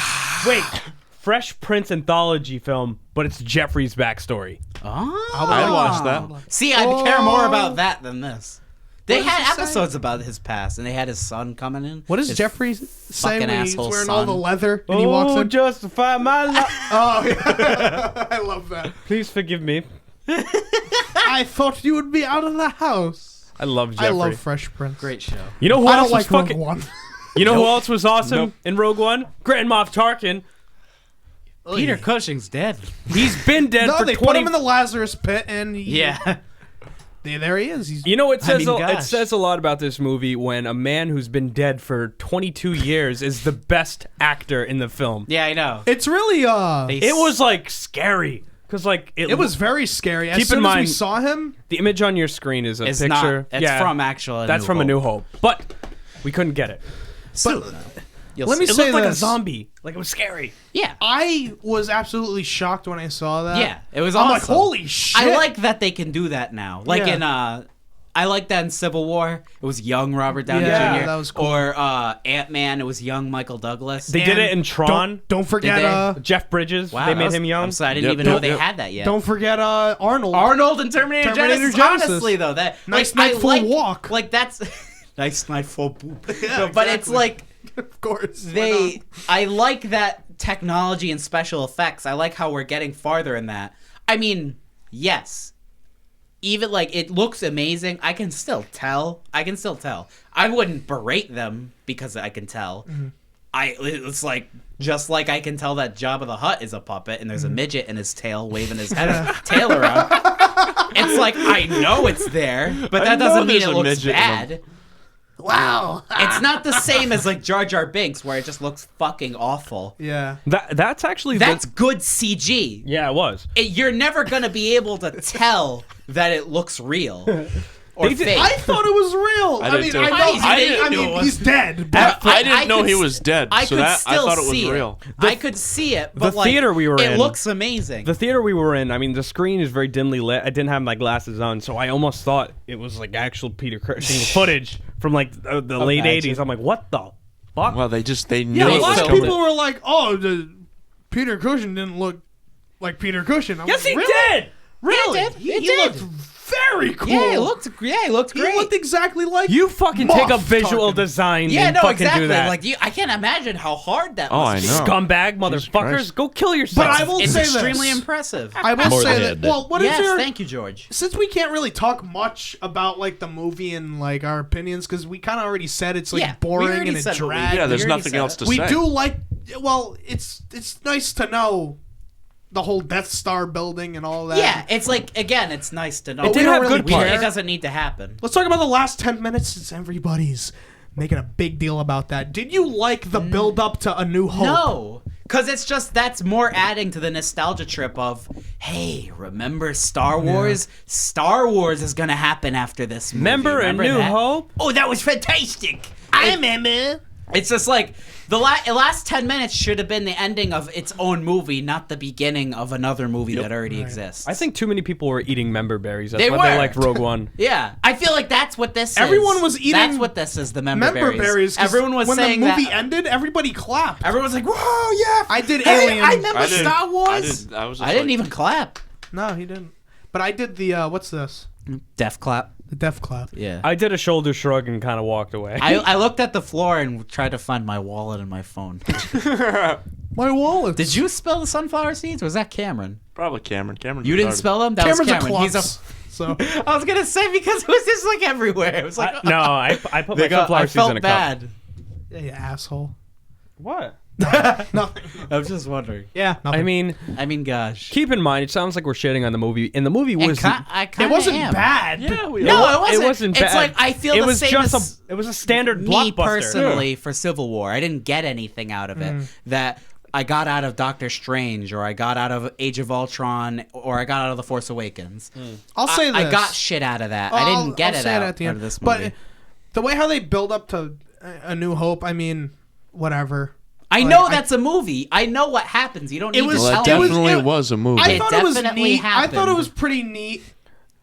Wait, Fresh Prince anthology film, but it's Jeffrey's backstory. Oh. I watched that. See, I care more about that than this. They What does had it say? episodes about his past, and they had his son coming in. What does His Jeffrey say fucking when he's asshole wearing all son. the leather and he walks in? justify my life. Oh, yeah. I love that. Please forgive me. I thought you would be out of the house. I love Jeffrey. I love Fresh Prince. Great show. You know who I else don't was like Rogue fucking? One. You know who else was awesome in Rogue One? Grand Moff Tarkin. Peter Cushing's dead. He's been dead No, for they 20. put him in the Lazarus Pit, and Yeah. there he is. He's You know, it says it gosh. says a lot about this movie when a man who's been dead for 22 years is the best actor in the film. Yeah, I know. It's really It was like scary because like it was very scary. As Keep soon in as we mind- saw him, the image on your screen is a It's picture. not. It's from actual. That's from A New Hope, but we couldn't get it. let me It say looked like a this. zombie. Like it was scary. Yeah. I was absolutely shocked when I saw that. Yeah. It was I'm awesome. like, holy shit! I like that they can do that now. Like Yeah. in I like that in Civil War. It was young Robert Downey Yeah, Jr. that was cool. Or Ant-Man. It was young Michael Douglas. They did And it in Tron. Don't forget Did they? Jeff Bridges. Wow, they that made was- him young. I'm sorry, I didn't Yep. even know Yep. they Yep. had that yet. don't forget Arnold. Arnold and Terminator Genesis. Genesis. Honestly, though, that Nice like, night I for a like, walk. Like that's nice night for a poop. Yeah, No, but it's exactly. like Of course. Why I like that technology and special effects. I like how we're getting farther in that. I mean, yes. Even like it looks amazing. I can still tell. I wouldn't berate them because I can tell. It's like just like I can tell that Jabba the Hutt is a puppet and there's a midget in his tail waving his tail around. It's like I know it's there, but I that know doesn't mean there's it a looks midget in bad. him. Wow. It's not the same as like Jar Jar Binks where it just looks fucking awful. Yeah. That's actually That's good CG. yeah, it was. You're never gonna be able to tell that it looks real or They did- fake. I thought it was real. I I did mean, too. I know. I didn't I know it mean, was- he's dead. But I didn't know could he s- was dead, I so could that I still thought it was see real. I could see it, but the like, theater we were it in- looks amazing. The theater we were in, I mean, the screen is very dimly lit. I didn't have my glasses on, so I almost thought it was like actual Peter Cushing footage from like the late Imagine. 80s. I'm like, what the fuck? Well, they knew yeah, it a was lot of coming. people were like, "Oh, Peter Cushing didn't look like Peter Cushing." I'm yes, like, he really? did. Really? He did. He He looked did. very cool. Yeah, he looked He great. looked exactly like You fucking take a Moff visual Tarkin. design Yeah, and no, fucking exactly. do that. Like I can't imagine how hard that Oh, I must be. know. Scumbag motherfuckers, Christ. go kill yourself. But I will It's say extremely this. impressive. I will More say than that. Well, what is yes, your? thank you, George. Since we can't really talk much about like the movie and like our opinions, because we kind of already said it's like Yeah, we boring already and a said it. drag. Yeah, there's We already nothing said else it. to We say. do like. Well, it's nice to know the whole Death Star building and all that. Yeah, it's like again, it's nice to know. It did we don't have really good care. parts. It doesn't need to happen. Let's talk about the last 10 minutes since everybody's making a big deal about that. Did you like the build up to A New Hope? No, because it's just that's more adding to the nostalgia trip of, hey, remember Star Wars? Star Wars is gonna happen after this movie. Remember A New that? Hope? Oh, that was fantastic. I remember. It's just like the last 10 minutes should have been the ending of its own movie, not the beginning of another movie that already exists. I think too many people were eating member berries. That's They why they were. liked Rogue One. Yeah, I feel like that's what this is. Everyone was eating That's what this is, the member berries. 'cause Everyone was when saying the movie that. ended, everybody clapped. Everyone was like, whoa, yeah. I did Hey, Alien. I remember I didn't- Star Wars. I was just I didn't like- even clap. No, he didn't. But I did the what's this? Death clap. The death clap. Yeah. I did a shoulder shrug and kind of walked away. I looked at the floor and tried to find my wallet and my phone. My wallet. Did you spell the sunflower seeds? Or was that Cameron? Probably Cameron. Cameron. You didn't started. spell them? That Cameron's was Cameron. a He's klutz. So I was gonna say because it was just like everywhere. It was like No, I put my sunflower I seeds felt in a bad. cup. yeah, you asshole. What? Nothing. I was just wondering. Yeah, nothing. I mean, Gosh. keep in mind, it sounds like we're shitting on the movie, and the movie was. I it wasn't am. bad. No, it wasn't. It wasn't It's bad. like I feel it the was same just as it was a standard me blockbuster. personally for Civil War. I didn't get anything out of it that I got out of Doctor Strange or I got out of Age of Ultron or I got out of The Force Awakens. I'll say this. I got shit out of that. I didn't get I'll it say out at the end. of this movie. But the way how they build up to A New Hope, I mean, whatever. I Like, know that's a movie. I know what happens. You don't need was- to Well, tell that it was- me. definitely it- was a movie. I It thought it was definitely neat. I thought it happened. was pretty neat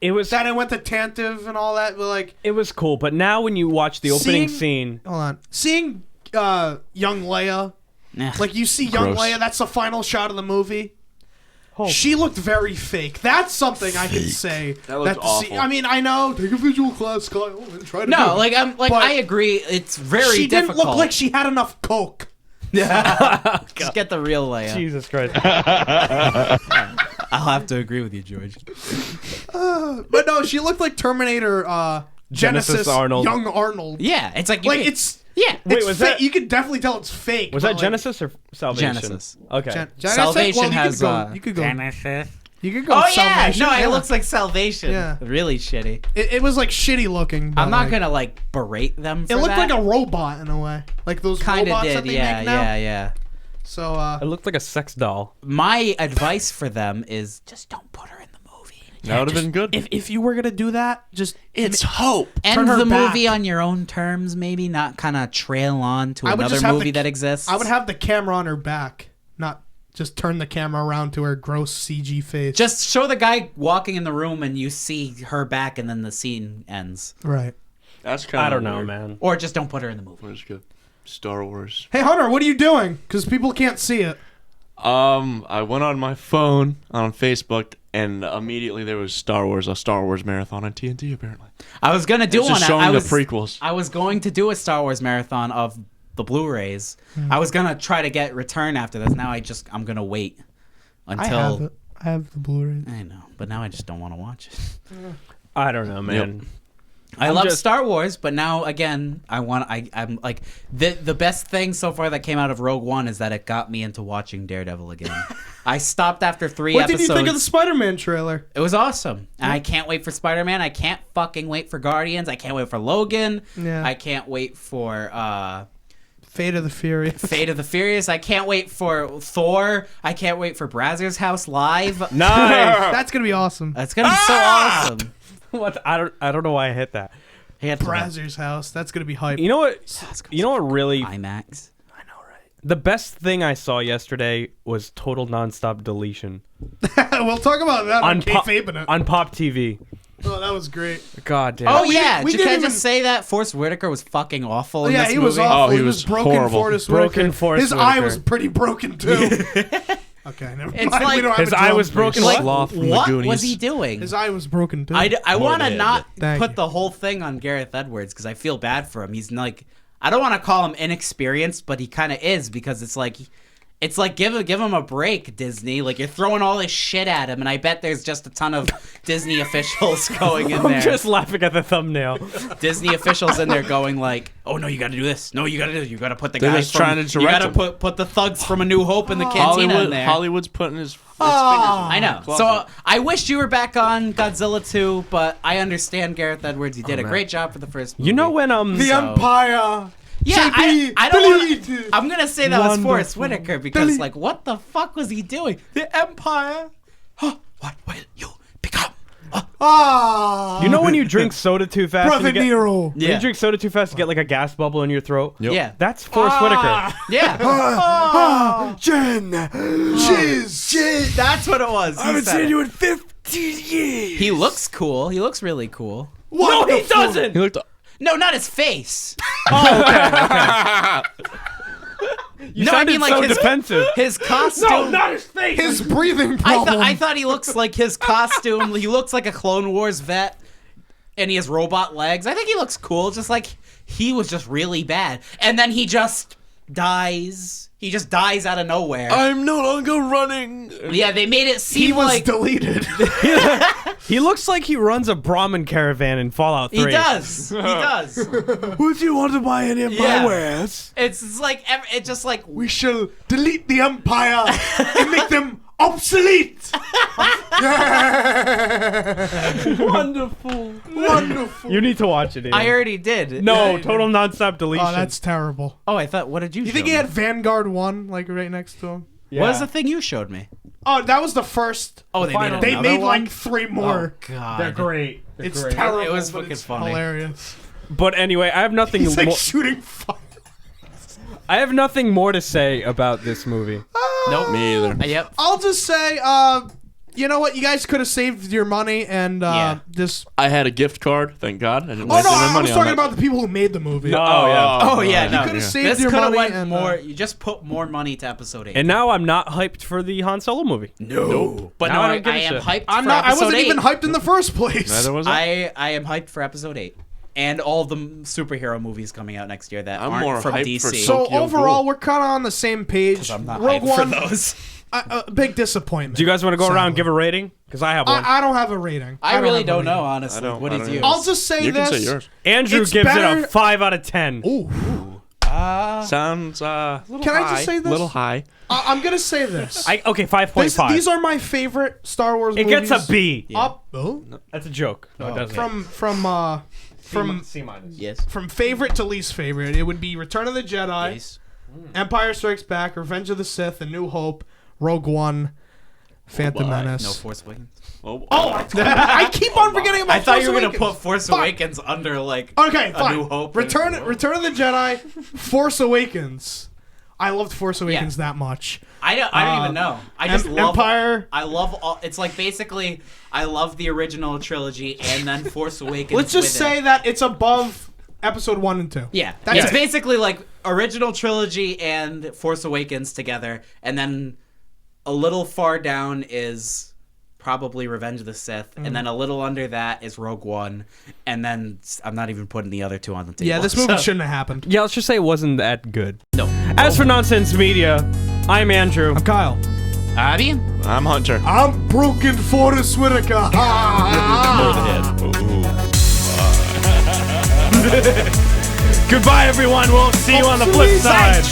It was that it went to Tantive and all that. But like, it was cool, but now when you watch the opening Seeing- scene, hold on, seeing young Leia, Eh. like you see young Gross. Leia. That's the final shot of the movie. Oh. She looked very fake. That's something I can say. That looked awful. I mean, I know. Take a visual class, Kyle, and try to do No, it. like I'm like But I agree. It's very she difficult. didn't look like she had enough coke. Just get the real Leia. Jesus Christ. I'll have to agree with you, George. But no, she looked like Terminator Genesis Arnold. young Arnold. Yeah, it's like you Like could- it's yeah. Wait, it's was fake. that- You can definitely tell it's fake. Was but, that like, Genesis or Salvation? Genesis. Okay. Genesis? Salvation Well, you has could go, you could go. Genesis. You could go. Oh yeah, Salvation. no, it looks like Salvation. Yeah. Really shitty. It was like shitty looking. But I'm not like, gonna like berate them. For It looked that. like a robot in a way, like those kind of robots did. that they Yeah, make now. yeah. So It looked like a sex doll. My advice for them is just don't put her in the movie. That would have been good. if you were gonna do that, just It's hope. Turn End her the back. movie on your own terms, maybe not kind of trail on to I would another just have movie the- that exists. I would have the camera on her back, not just turn the camera around to her gross CG face. just show the guy walking in the room and you see her back and then the scene ends. right. That's kind of I don't know, man. Or just don't put her in the movie. That's good. Star Wars. Hey Hunter, what are you doing? Because people can't see it. I went on my phone on Facebook and immediately there was a Star Wars marathon on TNT apparently. I was gonna do It's one. just showing I the was prequels. I was going to do a Star Wars marathon of the Blu-rays. I was gonna try to get Return after this. Now I'm gonna wait I until have it. I have the Blu-ray. I know, but now I just don't want to watch it. I don't know, man. I I'm love just- Star Wars, but now again, I'm like the best thing so far that came out of Rogue One is that it got me into watching Daredevil again. I stopped after 3 What episodes. did you think of the Spider-Man trailer? It was awesome. And I can't wait for Spider-Man. I can't fucking wait for Guardians. I can't wait for Logan. Yeah. I can't wait for Fate of the Furious. Fate of the Furious. I can't wait for Thor. I can't wait for Brazzers House Live. Nice. That's gonna be awesome. That's gonna be so awesome. What? I don't know why I hit that. He had to- Brazzers House. That's gonna be hype. You know what? That's gonna You know what really? IMAX. The best thing I saw yesterday was total nonstop deletion We'll talk about that on Pop, Kayfabe in it. on Pop TV. Oh, that was great. God damn. Oh we yeah, didn't- we can didn't I even- just say that Forrest Whitaker was fucking awful in Yeah, this he movie? was awful. Oh, he was broken horrible. Forrest Broken Whitaker. Forrest His eye Whitaker. was pretty broken too. Okay, never It's mind. like- We don't have His a eye drum was piece. broken. Like, Sloth from the what Goonies. was he doing? His eye was broken too. I want to dead. not Thank put you. the whole thing on Gareth Edwards because I feel bad for him. He's like, I don't want to call him inexperienced, but he kind of is because it's like give him a break, Disney. Like you're throwing all this shit at him, and I bet there's just a ton of Disney officials going in I'm there. just laughing at the thumbnail. Disney officials in there going like, "Oh no, you got to do this. No, you got to do this. You got to put the They're guys just trying to You got direct to him. put the thugs from A New Hope in the cantina in there." Hollywood's putting his fingers. I know. Closet. So I wish you were back on Godzilla 2, but I understand Gareth Edwards. He did a great job for the first movie. You know when The So- Empire. Yeah, JP, I don't wanna, delete. I'm gonna say that was Forrest Wonderful. Whitaker because Delete. like what the fuck was he doing? The Empire. Huh, what will you become? Ah. You know when you drink soda too fast? Brother and you get, Nero. when you drink soda too fast, you get like a gas bubble in your throat. Yep. Yeah. That's Forrest Whitaker. Yeah. Jen. Shiz. That's what it was. He said it. in 15 years. He looks cool. He looks really cool. No, he doesn't. He looked. No, not his face. You No, I sounded mean, like, so his- defensive. His costume. his face. His breathing problem. I thought he looks like his costume. He looks like a Clone Wars vet, and he has robot legs. I think he looks cool. Just like he was just really bad, and then he just dies. He just dies out of nowhere. I'm no longer running. Yeah, they made it seem he was like deleted. He looks like he runs a Brahmin caravan in Fallout 3. he does. He does. Would you want to buy any of Yeah. my wares? It's like it's just like We shall delete the Empire and make them obsolete. Wonderful. Wonderful. You need to watch it. Ian. I already did. No, total nonstop deletion. Oh, that's terrible. Oh, I thought. What did you? You think show he me? had Vanguard 1 like right next to him? Yeah. What is the thing you showed me? Oh, that was the first. Oh, they made final- They another made one? like 3 more. Oh God. They're great. They're It's great. terrible. It was but fucking it's funny. Hilarious. But anyway, I have nothing. He's like more, shooting fire. I have nothing more to say about this movie. Nope. Me either. Yep. I'll just say, you know what? You guys could have saved your money and Yeah. just. I had a gift card. Thank God. I didn't Oh waste no, any I money was on talking it. about the people who made the movie. Oh, yeah. Oh yeah, no. You could have saved This your could have money went and more. You just put more money to episode 8. And now I'm not hyped for the Han Solo movie. Nope. But Now no, I I, don't give a am shit. hyped I'm for not. I episode wasn't 8. even hyped in the first place. Neither was I. I am hyped for episode 8. And all the superhero movies coming out next year that I'm aren't more from hyped DC. for So Tokyo overall, Ghoul. we're kind of on the same page. I'm not Rogue hyped One, for those. a big disappointment. Do you guys want to go around and Sadly. give a rating? Because I have one. I don't have a rating. I really have a don't know, rating. honestly. I don't- What I is don't yours? either. I'll just say You this. can say yours. Andrew it's gives it better- a 5 out of 10. Ooh. Sounds a little Can high. I just say this? Little high. I'm gonna say this. Okay, 5.5. These are my favorite Star Wars It movies. gets a B. Up oh, That's a joke. No, it doesn't. from C minus. Yes. from favorite to least favorite. It would be Return of the Jedi, Yes. Empire Strikes Back, Revenge of the Sith, A New Hope, Rogue One, Phantom Why? Menace. No Force Awakens. Oh, I keep on forgetting about. I thought Force you were gonna Awakens. put Force Fuck. Awakens under like Okay, A fine. New Hope. Return of the Jedi, Force Awakens. I loved Force Awakens that much. I don't even know. I just love Empire. I love all. It's like basically I love the original trilogy and then Force Awakens. Let's just with it. say that it's above Episode 1 and 2. Yeah, That's it's it. basically like original trilogy and Force Awakens together, and then a little far down is probably Revenge of the Sith, and then a little under that is Rogue One, and then I'm not even putting the other two on the table. Yeah, this movie So- shouldn't have happened. Yeah, let's just say it wasn't that good. No. As for Nonsense Media, I'm Andrew. I'm Kyle. Adi? I'm Hunter. I'm Broken Forrest Whitaker. Goodbye, everyone. We'll see you on the flip side.